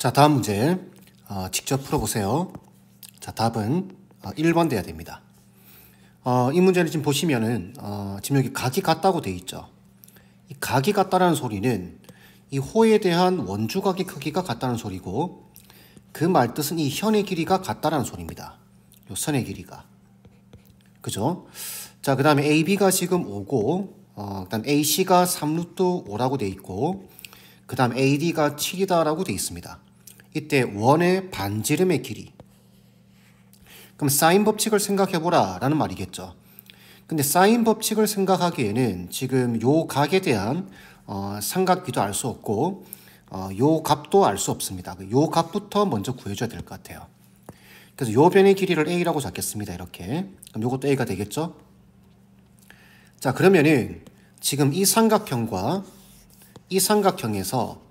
자, 다음 문제 직접 풀어보세요. 자, 답은 1번 돼야 됩니다. 이 문제는 지금 보시면은 지금 여기 각이 같다고 되어 있죠. 이 각이 같다라는 소리는 이 호에 대한 원주각의 크기가 같다는 소리고, 그 말뜻은 이 현의 길이가 같다라는 소리입니다. 요 선의 길이가. 그죠? 자, 그 다음에 AB가 지금 5고, 그 다음 AC가 3루트 5라고 되어 있고, 그 다음 AD가 7이다라고 되어 있습니다. 이때 원의 반지름의 길이. 그럼 사인 법칙을 생각해보라 라는 말이겠죠. 근데 사인 법칙을 생각하기에는 지금 요 각에 대한 삼각비도 알 수 없고 요 값도 알 수 없습니다. 요 값부터 먼저 구해줘야 될 것 같아요. 그래서 요 변의 길이를 A라고 잡겠습니다. 이렇게. 그럼 요것도 A가 되겠죠? 자, 그러면은 지금 이 삼각형과 이 삼각형에서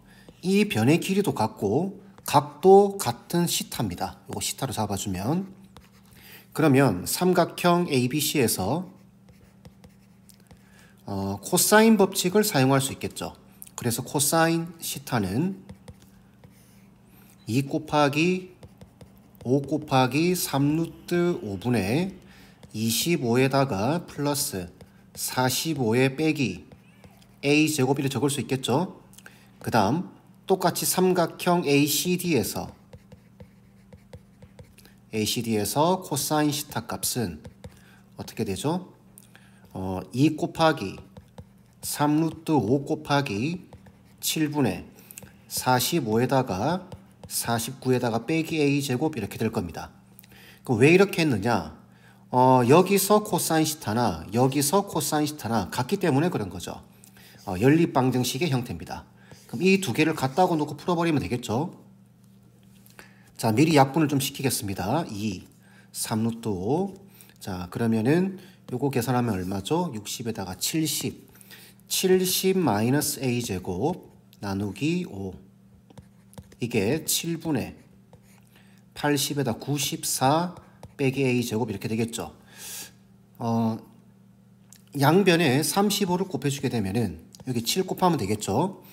이 변의 길이도 같고 각도 같은 시타입니다. 요거 시타로 잡아주면, 그러면 삼각형 ABC에서 코사인 법칙을 사용할 수 있겠죠. 그래서 코사인 시타는 2 곱하기 5 곱하기 3루트 5분의 25에다가 플러스 45에 빼기 A제곱이를 적을 수 있겠죠. 그 다음 똑같이 삼각형 ACD에서 코사인 시타 값은 어떻게 되죠? 2 곱하기 3루트 5 곱하기 7분의 45에다가 49에다가 빼기 A제곱 이렇게 될 겁니다. 그럼 왜 이렇게 했느냐? 여기서 코사인 시타나 여기서 코사인 시타나 같기 때문에 그런 거죠. 연립방정식의 형태입니다. 그럼 이 두 개를 같다고 놓고 풀어버리면 되겠죠. 자, 미리 약분을 좀 시키겠습니다. 2, 3루트 5. 자, 그러면은 요거 계산하면 얼마죠? 60에다가 70. 70 마이너스 A제곱 나누기 5. 이게 7분의 80에다 94 빼기 A제곱 이렇게 되겠죠. 양변에 35를 곱해주게 되면은 여기 7 곱하면 되겠죠.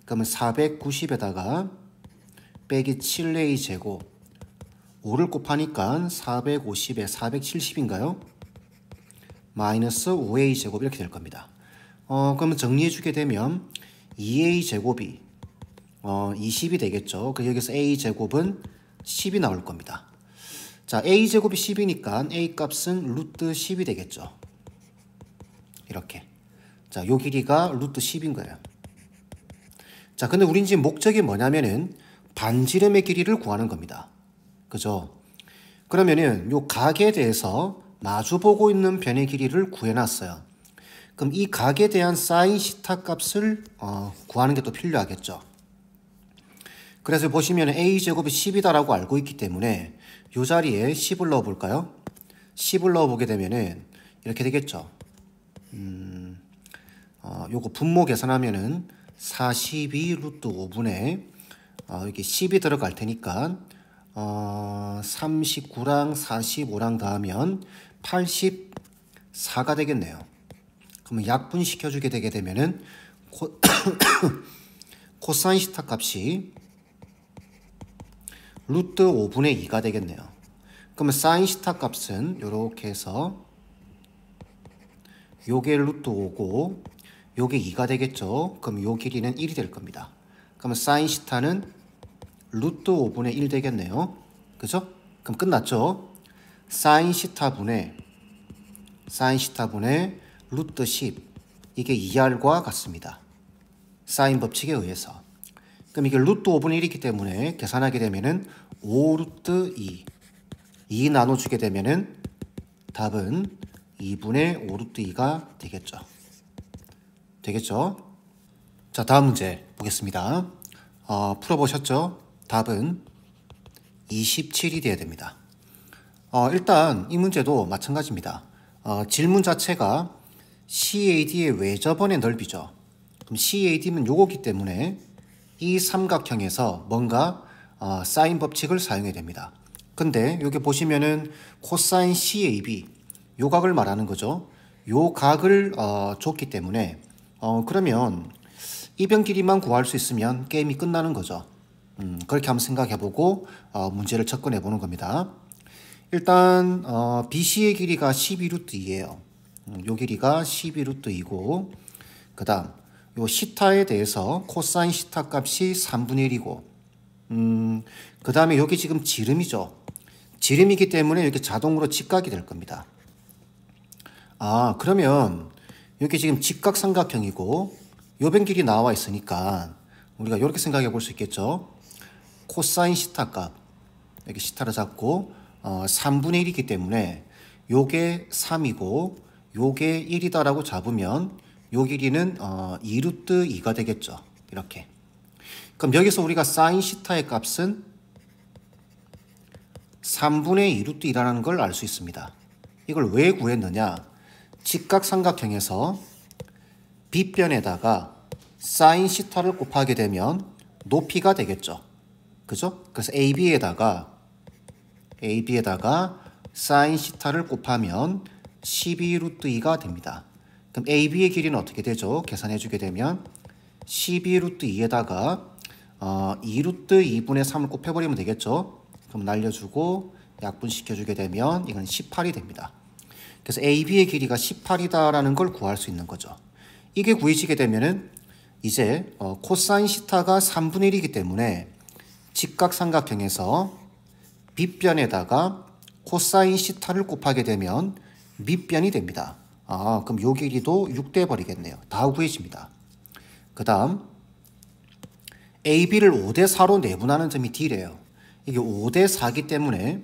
그러면 490에다가 빼기 7A제곱 5를 곱하니까 450에 470인가요? 마이너스 5A제곱 이렇게 될 겁니다. 그러면 정리해주게 되면 2A제곱이 20이 되겠죠. 그 여기서 A제곱은 10이 나올 겁니다. 자, A제곱이 10이니까 A 값은 루트 10이 되겠죠. 이렇게. 자, 요 길이가 루트 10인 거예요. 자, 근데 우린 지금 목적이 뭐냐면은 반지름의 길이를 구하는 겁니다. 그죠? 그러면은 요 각에 대해서 마주보고 있는 변의 길이를 구해놨어요. 그럼 이 각에 대한 사인 시타 값을 구하는 게 또 필요하겠죠. 그래서 보시면 A제곱이 10이다라고 알고 있기 때문에 이 자리에 10을 넣어볼까요? 10을 넣어보게 되면은 이렇게 되겠죠. 요거 분모 계산하면은 42 루트 5분의 여기 10이 들어갈 테니까 39랑 45랑 더하면 84가 되겠네요. 그러면 약분시켜주게 되게 되면은 코사인 시타 값이 루트 5분의 2가 되겠네요. 그러면 사인 시타 값은 이렇게 해서 요게 루트 5고 요게 2가 되겠죠. 그럼 요 길이는 1이 될 겁니다. 그러면 사인 시타는 루트 5분의 1 되겠네요. 그죠? 그럼 끝났죠? 사인 시타분의 루트 10, 이게 2R과 같습니다. 사인 법칙에 의해서. 그럼 이게 루트 5분의 1이기 때문에 계산하게 되면은 5 루트 2 나눠주게 되면은 답은 2분의 5 루트 2가 되겠죠. 자, 다음 문제 보겠습니다. 풀어보셨죠? 답은 27이 돼야 됩니다. 일단 이 문제도 마찬가지입니다. 질문 자체가 CAD의 외접원의 넓이죠. 그럼 CAD는 요거기 때문에 이 삼각형에서 뭔가 사인 법칙을 사용해야 됩니다. 근데 여기 보시면은 코사인 CAB 요 각을 말하는 거죠. 요 각을 줬기 때문에 그러면 이 변 길이만 구할 수 있으면 게임이 끝나는 거죠. 그렇게 한번 생각해보고 문제를 접근해 보는 겁니다. 일단 BC의 길이가 12루트 2예요. 요 길이가 12루트 2고 그 다음 요 시타에 대해서 코사인 시타 값이 3분의 1이고 그 다음에 여기 지금 지름이죠. 지름이기 때문에 이렇게 자동으로 직각이 될 겁니다. 그러면 여기 지금 직각삼각형이고 요변 길이 나와 있으니까 우리가 이렇게 생각해 볼 수 있겠죠. 코사인 시타 값 여기 시타를 잡고 3분의 1이기 때문에 요게 3이고 요게 1이다라고 잡으면 요 길이는 2루트 2가 되겠죠. 이렇게. 그럼 여기서 우리가 사인 시타의 값은 3분의 2루트 2라는 걸 알 수 있습니다. 이걸 왜 구했느냐? 직각삼각형에서 빗변에다가 사인 시타를 곱하게 되면 높이가 되겠죠. 그죠? 그래서 AB에다가 사인 시타를 곱하면 12루트 2가 됩니다. 그럼 AB의 길이는 어떻게 되죠? 계산해 주게 되면 12루트 2에다가 2루트 2분의 3을 곱해버리면 되겠죠. 그럼 날려주고 약분시켜주게 되면 이건 18이 됩니다. 그래서 AB의 길이가 18이다라는 걸 구할 수 있는 거죠. 이게 구해지게 되면은 이제 코사인 시타가 3분의 1이기 때문에 직각삼각형에서 빗변에다가 코사인 시타를 곱하게 되면 밑변이 됩니다. 그럼 요 길이도 6 돼 버리겠네요. 다 구해집니다. 그 다음 AB를 5대 4로 내분하는 점이 D래요. 이게 5대 4기 때문에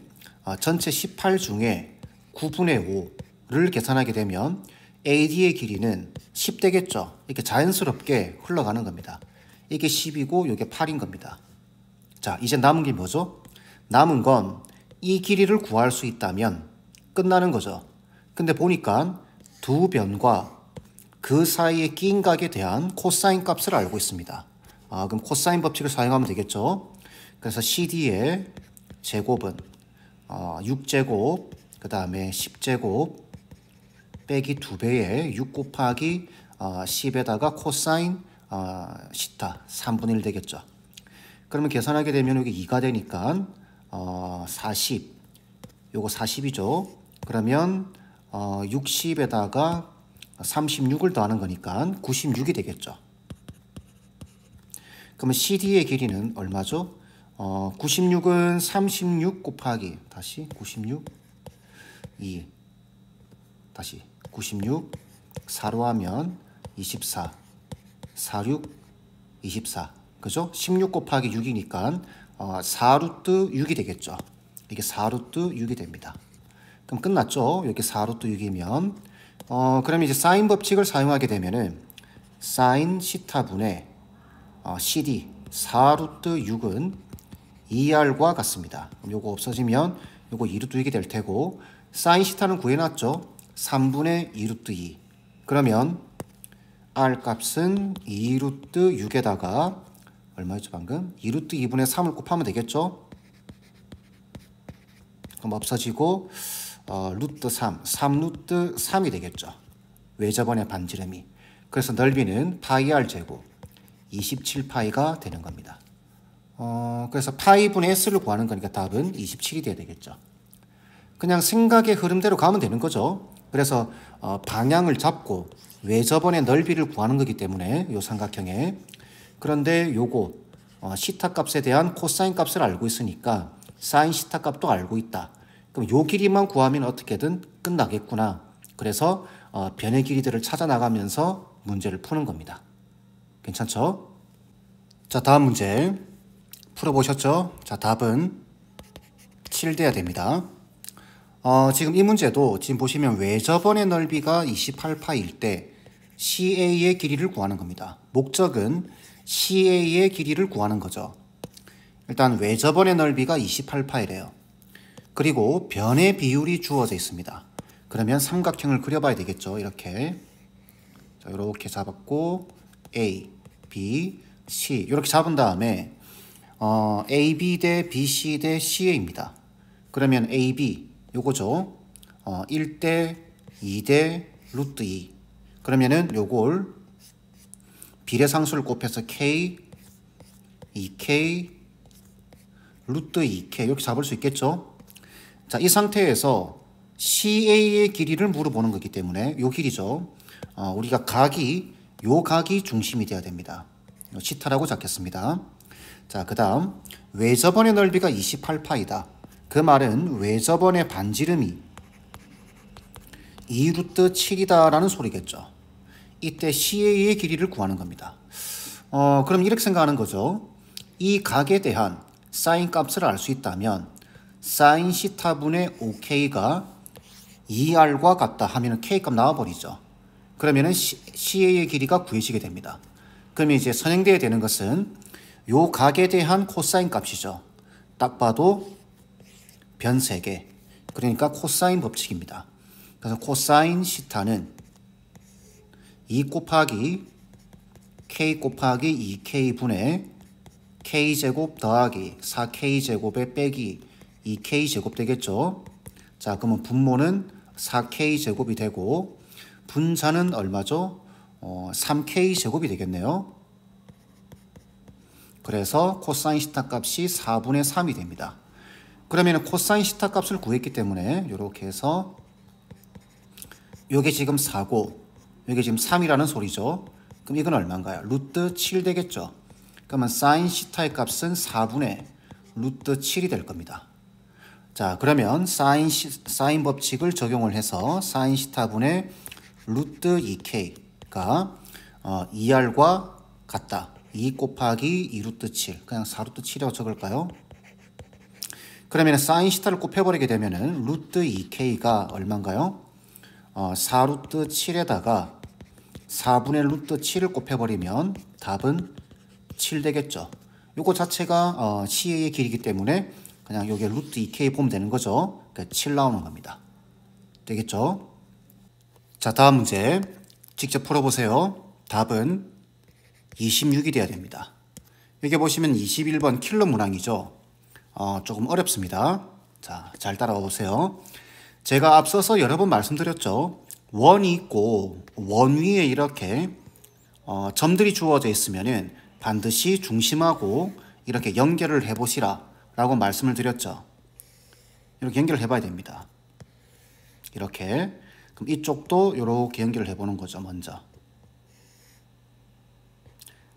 전체 18 중에 9분의 5를 계산하게 되면 AD의 길이는 10 되겠죠. 이렇게 자연스럽게 흘러가는 겁니다. 이게 10이고 이게 8인 겁니다. 자, 이제 남은 게 뭐죠? 남은 건 이 길이를 구할 수 있다면 끝나는 거죠. 근데 보니까 두 변과 그 사이에 끼인 각에 대한 코사인 값을 알고 있습니다. 그럼 코사인 법칙을 사용하면 되겠죠. 그래서 CD의 제곱은 6제곱 그 다음에 10제곱 빼기 2배의 6 곱하기 10에다가 코사인 시타 3분의 1 되겠죠. 그러면 계산하게 되면 여기 2가 되니까 40 요거 40이죠. 그러면 60에다가 36을 더하는 거니까 96이 되겠죠. 그러면 CD의 길이는 얼마죠? 96은 36 곱하기 다시 96 2 다시 96 4로 하면 24 46 24 그죠? 16 곱하기 6이니까 4루트 6이 되겠죠. 이게 4루트 6이 됩니다. 그럼 끝났죠? 이렇게 4루트 6이면 그럼 이제 사인 법칙을 사용하게 되면은 사인 시타분의 CD 4루트 6은 2R과 같습니다. 그럼 요거 없어지면 요거 2루트 6이 될 테고 사인 시타는 구해놨죠? 3분의 2루트 2 그러면 R 값은 2루트 6에다가 얼마였죠 방금? 2루트 2분의 3을 곱하면 되겠죠? 그럼 없어지고 루트 3, 3루트 3이 되겠죠. 외접원의 반지름이. 그래서 넓이는 파이 R 제곱 27파이가 되는 겁니다. 그래서 파이분의 S를 구하는 거니까 답은 27이 돼야 되겠죠. 그냥 생각의 흐름대로 가면 되는 거죠. 그래서 방향을 잡고 외접원의 넓이를 구하는 거기 때문에 이 삼각형에 그런데 요거 시타 값에 대한 코사인 값을 알고 있으니까 사인 시타 값도 알고 있다. 그럼 요 길이만 구하면 어떻게든 끝나겠구나. 그래서 변의 길이들을 찾아 나가면서 문제를 푸는 겁니다. 괜찮죠? 자, 다음 문제 풀어보셨죠? 자, 답은 7 돼야 됩니다. 지금 이 문제도 지금 보시면 외접원의 넓이가 28파일 때 CA의 길이를 구하는 겁니다. 목적은 CA의 길이를 구하는 거죠. 일단 외접원의 넓이가 28파이래요. 그리고 변의 비율이 주어져 있습니다. 그러면 삼각형을 그려봐야 되겠죠. 이렇게 자, 이렇게 잡았고 A, B, C 이렇게 잡은 다음에 AB 대 BC 대 CA입니다. 그러면 AB 요거죠. 1대 2대 루트 2 그러면은 요걸 비례상수를 곱해서 K, 2K, 루트 2K 이렇게 잡을 수 있겠죠? 자, 이 상태에서 CA의 길이를 물어보는 거기 때문에 요 길이죠. 우리가 요 각이 중심이 돼야 됩니다. 시타라고 잡겠습니다. 자, 그 다음 외접원의 넓이가 28파이다. 그 말은 외접원의 반지름이 2루트 7이다 라는 소리겠죠. 이때 CA의 길이를 구하는 겁니다. 그럼 이렇게 생각하는 거죠. 이 각에 대한 사인 값을 알 수 있다면 사인 시타분의 5K가 2R과 같다 하면 K값 나와버리죠. 그러면 CA의 길이가 구해지게 됩니다. 그러면 이제 선행돼야 되는 것은 요 각에 대한 코사인 값이죠. 딱 봐도 변 3개. 그러니까 코사인 법칙입니다. 그래서 코사인 시타는 2 곱하기 K 곱하기 2K분의 K제곱 더하기 4K제곱에 빼기 2K제곱 되겠죠. 자, 그러면 분모는 4K제곱이 되고 분자는 얼마죠? 3K제곱이 되겠네요. 그래서 코사인 시타 값이 4분의 3이 됩니다. 그러면 코사인 시타 값을 구했기 때문에 이렇게 해서 요게 지금 4고 요게 지금 3이라는 소리죠. 그럼 이건 얼마인가요? 루트 7 되겠죠. 그러면 사인 시타의 값은 4분의 루트 7이 될 겁니다. 자, 그러면 사인 법칙을 적용을 해서 사인 시타분의 루트 2K가 2R과 같다. 2 곱하기 2루트 7. 그냥 4루트 7이라고 적을까요? 그러면 사인 시타를 곱해버리게 되면은 루트 2K가 얼마인가요? 4루트 7에다가 4분의 루트 7을 곱해버리면 답은 7 되겠죠. 요거 자체가 CA의 길이기 때문에 그냥 요게 루트 2K 보면 되는 거죠. 그러니까 7 나오는 겁니다. 되겠죠? 자, 다음 문제 직접 풀어보세요. 답은 26이 돼야 됩니다. 여기 보시면 21번 킬러 문항이죠. 조금 어렵습니다. 자, 잘 따라와 보세요. 제가 앞서서 여러 번 말씀드렸죠. 원이 있고 원 위에 이렇게 점들이 주어져 있으면은 반드시 중심하고 이렇게 연결을 해보시라 라고 말씀을 드렸죠. 이렇게 연결을 해봐야 됩니다. 이렇게. 그럼 이쪽도 이렇게 연결을 해보는 거죠, 먼저.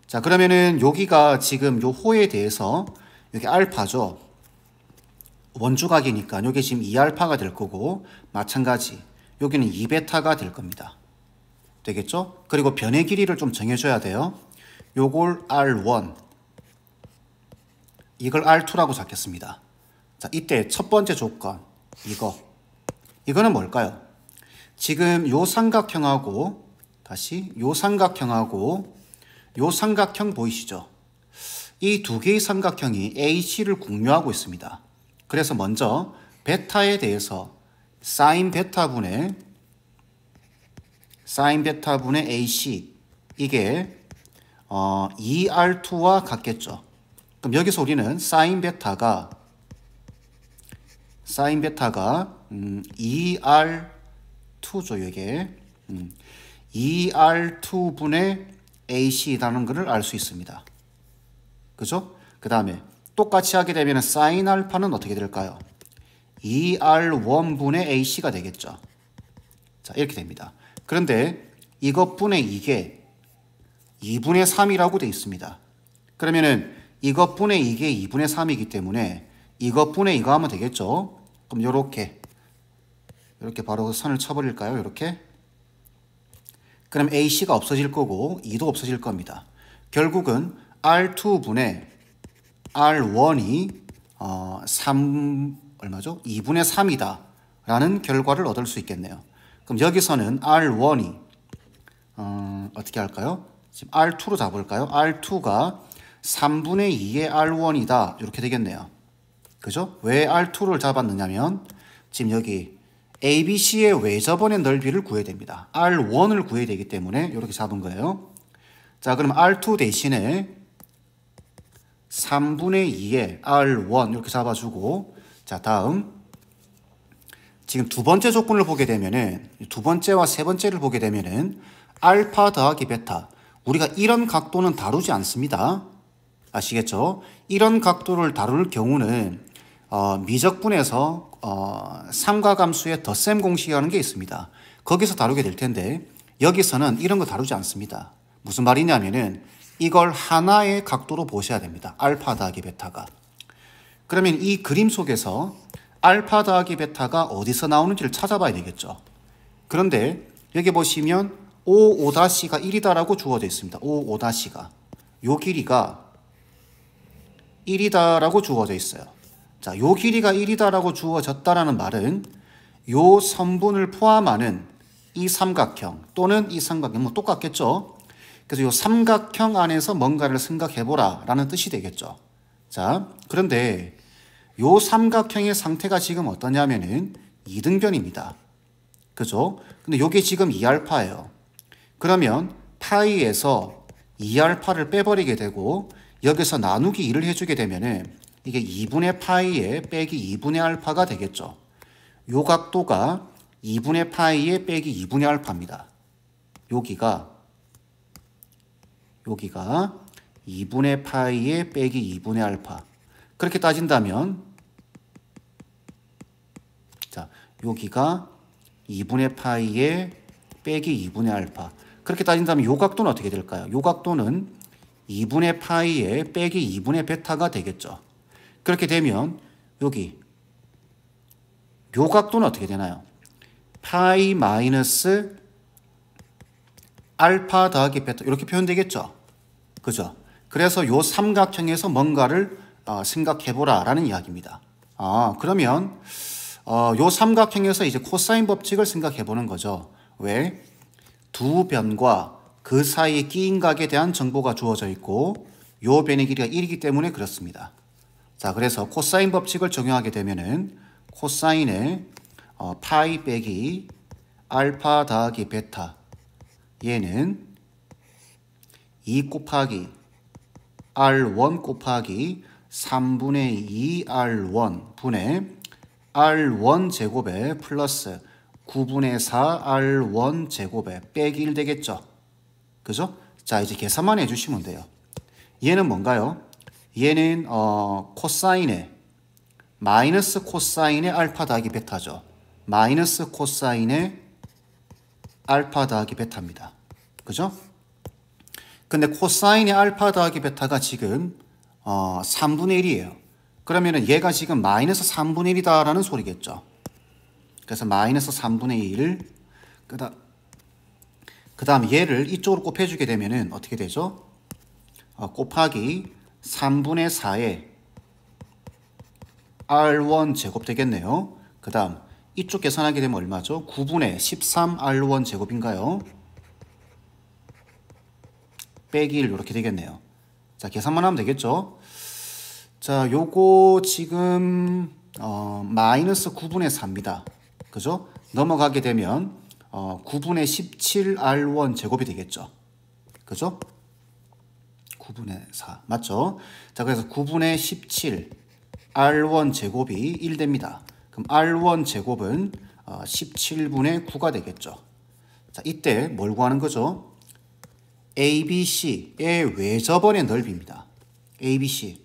자, 그러면은 여기가 지금 요 호에 대해서 여기 알파죠. 원주각이니까 여기 지금 2알파가 될 거고 마찬가지 여기는 2베타가 될 겁니다. 되겠죠? 그리고 변의 길이를 좀 정해줘야 돼요. 요걸 R1 이걸 R2라고 잡겠습니다. 자, 이때 첫 번째 조건 이거는 뭘까요? 지금 요 삼각형하고 다시 요 삼각형하고 요 삼각형 보이시죠? 이 두 개의 삼각형이 AC를 공유하고 있습니다. 그래서 먼저 베타에 대해서 사인 베타분의 AC 이게 2R2와 같겠죠. 그럼 여기서 우리는 사인 베타가 2R2죠. 이게 2R2분의 AC라는 것을 알 수 있습니다. 그죠? 그 다음에 똑같이 하게 되면 사인 알파는 어떻게 될까요? 2R1분의 AC가 되겠죠. 자, 이렇게 됩니다. 그런데 이것분의 이게 2분의 3이라고 되어 있습니다. 그러면은 이것분의 이게 2분의 3이기 때문에 이것분의 이거 하면 되겠죠. 그럼 이렇게 바로 선을 쳐버릴까요? 이렇게. 그럼 AC가 없어질 거고 2도 없어질 겁니다. 결국은 R2분의 R1이 3얼마죠? 2분의 3이다 라는 결과를 얻을 수 있겠네요. 그럼 여기서는 R1이 어떻게 할까요? 지금 R2로 잡을까요? R2가 3분의 2의 R1이다 이렇게 되겠네요. 그죠? 왜 R2를 잡았느냐면 지금 여기 ABC의 외접원의 넓이를 구해야 됩니다. R1을 구해야 되기 때문에 이렇게 잡은 거예요. 자, 그럼 R2 대신에 3분의 2의 R1 이렇게 잡아주고, 자, 다음 지금 두 번째 조건을 보게 되면은 두 번째와 세 번째를 보게 되면은 알파 더하기 베타, 우리가 이런 각도는 다루지 않습니다. 아시겠죠? 이런 각도를 다룰 경우는 미적분에서 삼각함수의 덧셈 공식이라는 게 있습니다. 거기서 다루게 될 텐데 여기서는 이런 거 다루지 않습니다. 무슨 말이냐면은 이걸 하나의 각도로 보셔야 됩니다. 알파 더하기 베타가. 그러면 이 그림 속에서 알파 더하기 베타가 어디서 나오는지를 찾아봐야 되겠죠. 그런데 여기 보시면 O5-가 1이다라고 주어져 있습니다. O5-가. 요 길이가 1이다라고 주어져 있어요. 자, 요 길이가 1이다라고 주어졌다라는 말은 요 선분을 포함하는 이 삼각형 또는 이 삼각형 뭐 똑같겠죠. 그래서 요 삼각형 안에서 뭔가를 생각해보라 라는 뜻이 되겠죠. 자, 그런데 요 삼각형의 상태가 지금 어떠냐면은 이등변입니다. 그죠? 근데 요게 지금 2알파예요. 그러면 파이에서 2알파를 빼버리게 되고 여기서 나누기 2를 해주게 되면은 이게 2분의 파이에 빼기 2분의 알파가 되겠죠. 요 각도가 2분의 파이에 빼기 2분의 알파입니다. 여기가 2분의 파이에 빼기 2분의 알파. 그렇게 따진다면 자, 여기가 2분의 파이에 빼기 2분의 알파. 그렇게 따진다면 요 각도는 어떻게 될까요? 요 각도는 2분의 파이에 빼기 2분의 베타가 되겠죠. 그렇게 되면 여기 요 각도는 어떻게 되나요? 파이 마이너스 알파 더하기 베타 이렇게 표현되겠죠. 그죠? 그래서 요 삼각형에서 뭔가를 생각해보라 라는 이야기입니다. 그러면 요 삼각형에서 이제 코사인 법칙을 생각해보는 거죠. 왜? 두 변과 그 사이의 끼인각에 대한 정보가 주어져 있고 요 변의 길이가 1이기 때문에 그렇습니다. 자, 그래서 코사인 법칙을 적용하게 되면은 코사인의 파이 빼기 알파 더하기 베타 얘는 2 곱하기 R1 곱하기 3분의 2 R1 분의 R1 제곱에 플러스 9분의 4 R1 제곱에 빼기 1 되겠죠. 그죠? 자, 이제 계산만 해주시면 돼요. 얘는 뭔가요? 얘는 코사인의 마이너스 코사인의 알파 더하기 베타죠. 마이너스 코사인의 알파 더하기 베타입니다. 그죠? 근데 코사인의 알파 더하기 베타가 지금 3분의 1이에요. 그러면은 얘가 지금 마이너스 3분의 1이다라는 소리겠죠. 그래서 마이너스 3분의 1 그 다음 얘를 이쪽으로 곱해주게 되면은 어떻게 되죠? 곱하기 3분의 4에 R1 제곱 되겠네요. 그 다음 이쪽 계산하게 되면 얼마죠? 9분의 13 R1 제곱인가요? 빼기 1 이렇게 되겠네요. 자, 계산만 하면 되겠죠? 자, 요거 지금 마이너스 9분의 4입니다. 그죠? 넘어가게 되면 9분의 17 R1 제곱이 되겠죠. 그죠? 9분의 4 맞죠? 자, 그래서 9분의 17 R1 제곱이 1 됩니다. 그럼 R1 제곱은 17분의 9가 되겠죠. 자, 이때 뭘 구하는 거죠? ABC의 외접원의 넓이입니다. ABC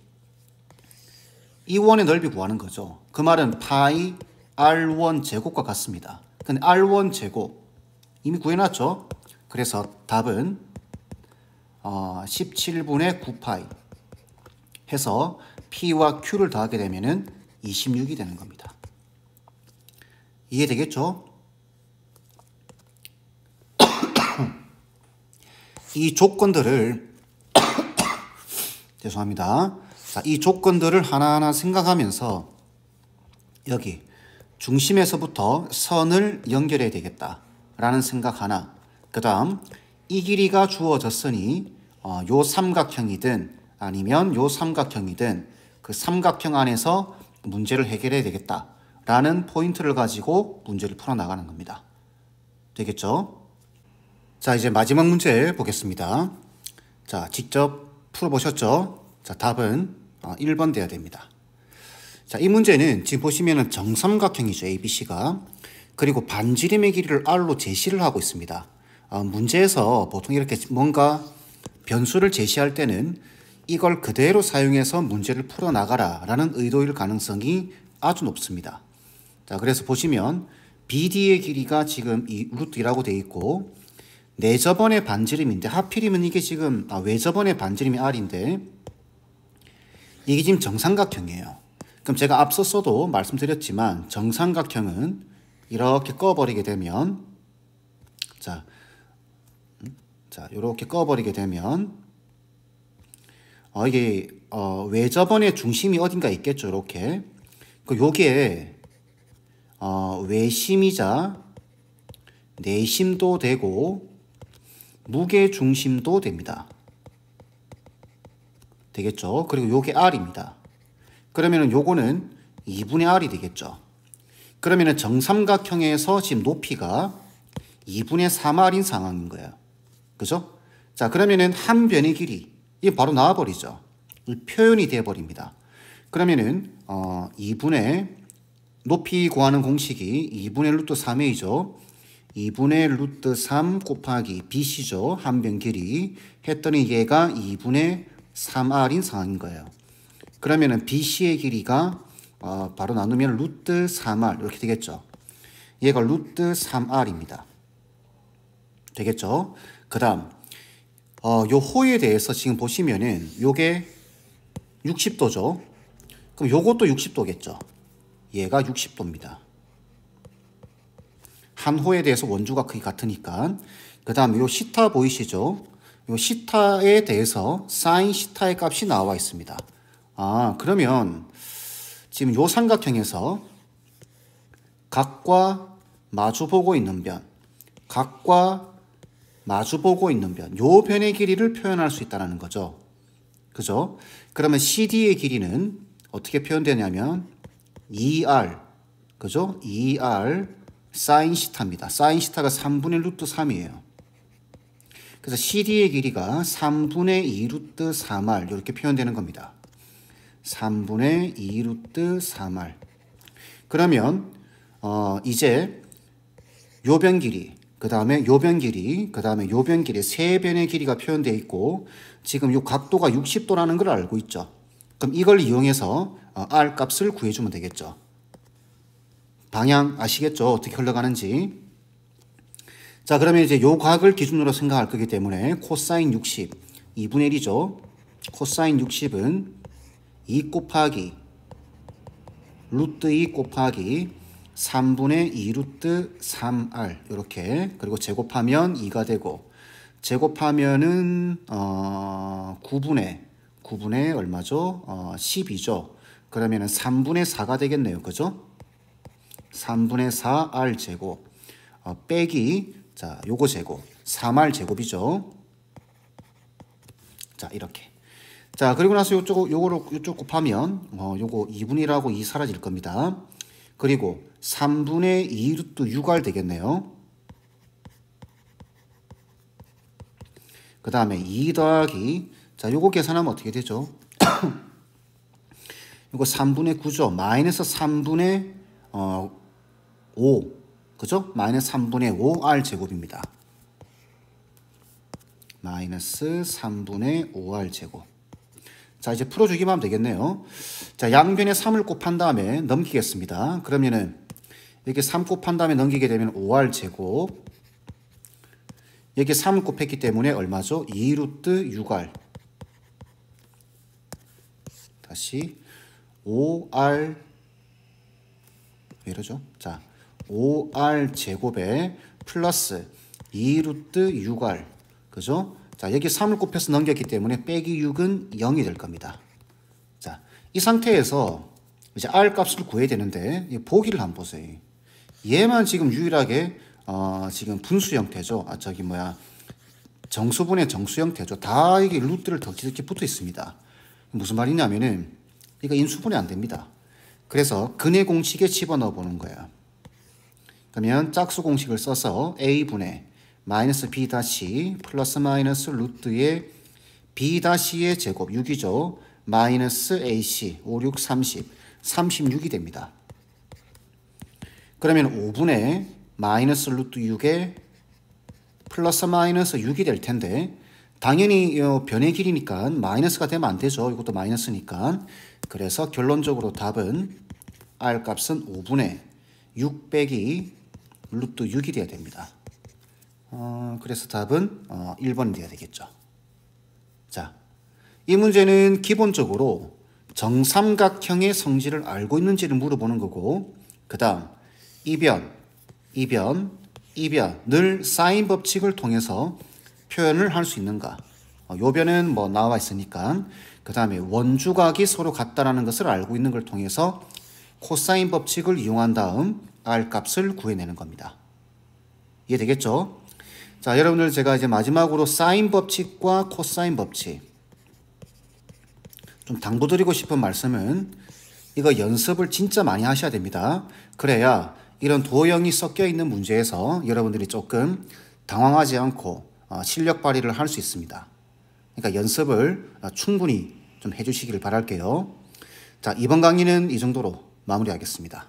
이 원의 넓이 구하는 거죠. 그 말은 파이 R1 제곱과 같습니다. 근데 R1 제곱 이미 구해놨죠. 그래서 답은 17분의 9파이 해서 P와 Q를 더하게 되면은 26이 되는 겁니다. 이해되겠죠? 이 조건들을 죄송합니다. 자, 이 조건들을 하나하나 생각하면서 여기 중심에서부터 선을 연결해야 되겠다라는 생각 하나. 그 다음 이 길이가 주어졌으니 요 삼각형이든 아니면 요 삼각형이든 그 삼각형 안에서 문제를 해결해야 되겠다라는 포인트를 가지고 문제를 풀어나가는 겁니다. 되겠죠? 자, 이제 마지막 문제 보겠습니다. 자, 직접 풀어보셨죠? 자, 답은 1번 돼야 됩니다. 자, 이 문제는 지금 보시면은 정삼각형이죠. ABC가. 그리고 반지름의 길이를 R로 제시를 하고 있습니다. 문제에서 보통 이렇게 뭔가 변수를 제시할 때는 이걸 그대로 사용해서 문제를 풀어나가라 라는 의도일 가능성이 아주 높습니다. 자, 그래서 보시면 BD의 길이가 지금 이 루트 2라고 되어 있고 내저번의 반지름인데 하필이면 이게 지금 외저번의 반지름이 R인데 이게 지금 정삼각형이에요. 그럼 제가 앞서서도 말씀드렸지만 정삼각형은 이렇게 꺼버리게 되면 자 이렇게 꺼버리게 되면 이게 외저번의 중심이 어딘가 있겠죠. 이렇게 요게 외심이자 내심도 되고 무게 중심도 됩니다. 되겠죠. 그리고 요게 R입니다. 그러면은 요거는 2분의 R이 되겠죠. 그러면은 정삼각형에서 지금 높이가 2분의 3R인 상황인 거예요. 그죠? 자, 그러면은 한 변의 길이 이게 바로 나와버리죠. 표현이 되어버립니다. 그러면은 2분의 높이 구하는 공식이 2분의 루트 3a죠. 2분의 루트 3 곱하기 bc죠. 한 변 길이 했더니 얘가 2분의 3r인 상황인 거예요. 그러면은 bc의 길이가 바로 나누면 루트 3r 이렇게 되겠죠. 얘가 루트 3r입니다. 되겠죠. 그 다음 요 호에 대해서 지금 보시면은 요게 60도죠. 그럼 요것도 60도겠죠. 얘가 60도입니다. 한 호에 대해서 원주가 크기 같으니까. 그 다음 요 시타 보이시죠? 요 시타에 대해서 사인 시타의 값이 나와 있습니다. 그러면 지금 요 삼각형에서 각과 마주보고 있는 변, 각과 마주보고 있는 변, 요 변의 길이를 표현할 수 있다는 거죠. 그죠? 그러면 CD의 길이는 어떻게 표현되냐면 2R, 그죠? 2R 사인 시타입니다. 사인 시타가 3분의 루트 3이에요. 그래서 CD의 길이가 3분의 2 루트 3R 이렇게 표현되는 겁니다. 3분의 2 루트 3R. 그러면 이제 요 변 길이, 그 다음에 요 변 길이, 그 다음에 요 변 길이 세 변의 길이가 표현되어 있고 지금 요 각도가 60도라는 걸 알고 있죠. 그럼 이걸 이용해서 R 값을 구해주면 되겠죠. 방향 아시겠죠? 어떻게 흘러가는지. 자, 그러면 이제 요 각을 기준으로 생각할 거기 때문에 코사인 60, 2분의 1이죠. 코사인 60은 2 곱하기 루트 2 곱하기 3분의 2 루트 3R 이렇게, 그리고 제곱하면 2가 되고 제곱하면은 9분의 얼마죠? 12죠. 그러면은 3분의 4가 되겠네요. 그죠? 3분의 4R 제곱 빼기 자 요거 제곱 3R 제곱이죠. 자 이렇게. 자 그리고 나서 요거로 요쪽 곱하면 요거 2분이라고 2 사라질 겁니다. 그리고 3분의 2 루트 6R 되겠네요. 그 다음에 2 더하기 자 요거 계산하면 어떻게 되죠? 요거 3분의 9죠. 마이너스 3분의 5 그죠? 마이너스 3분의 5R 제곱입니다. 마이너스 3분의 5R 제곱. 자 이제 풀어주기만 하면 되겠네요. 자 양변에 3을 곱한 다음에 넘기겠습니다. 그러면은 이렇게 3 곱한 다음에 넘기게 되면 5R 제곱. 여기 3을 곱했기 때문에 얼마죠? 2 루트 6R. 다시 5R 왜 이러죠? 자 5R 제곱에 플러스 2 루트 6R. 그죠? 자, 여기 3을 곱해서 넘겼기 때문에 빼기 6은 0이 될 겁니다. 자, 이 상태에서 이제 R 값을 구해야 되는데 보기를 한번 보세요. 얘만 지금 유일하게 지금 분수 형태죠. 정수분의 정수 형태죠. 다 이게 루트를 덕지덕지 붙어 있습니다. 무슨 말이냐면은 이거 인수분해 안 됩니다. 그래서 근의 공식에 집어넣어 보는 거예요. 그러면 짝수 공식을 써서 a분의 마이너스 b 다시 플러스 마이너스 루트의 b 다시의 제곱 6이죠. 마이너스 ac 5, 6, 30 36이 됩니다. 그러면 5분의 마이너스 루트 6에 플러스 마이너스 6이 될 텐데 당연히 변의 길이니까 마이너스가 되면 안 되죠. 이것도 마이너스니까. 그래서 결론적으로 답은 R 값은 5분의 6 빼기 루트 6이 돼야 됩니다. 그래서 답은 1번이 돼야 되겠죠. 자, 이 문제는 기본적으로 정삼각형의 성질을 알고 있는지를 물어보는 거고, 그 다음 이변을 사인 법칙을 통해서 표현을 할 수 있는가. 요 변은 뭐 나와 있으니까. 그 다음에 원주각이 서로 같다라는 것을 알고 있는 걸 통해서 코사인 법칙을 이용한 다음 R 값을 구해내는 겁니다. 이해되겠죠? 자, 여러분들 제가 이제 마지막으로 사인 법칙과 코사인 법칙 좀 당부드리고 싶은 말씀은 이거 연습을 진짜 많이 하셔야 됩니다. 그래야 이런 도형이 섞여 있는 문제에서 여러분들이 조금 당황하지 않고 실력 발휘를 할 수 있습니다. 그러니까 연습을 충분히 좀 해주시길 바랄게요. 자, 이번 강의는 이 정도로 마무리하겠습니다.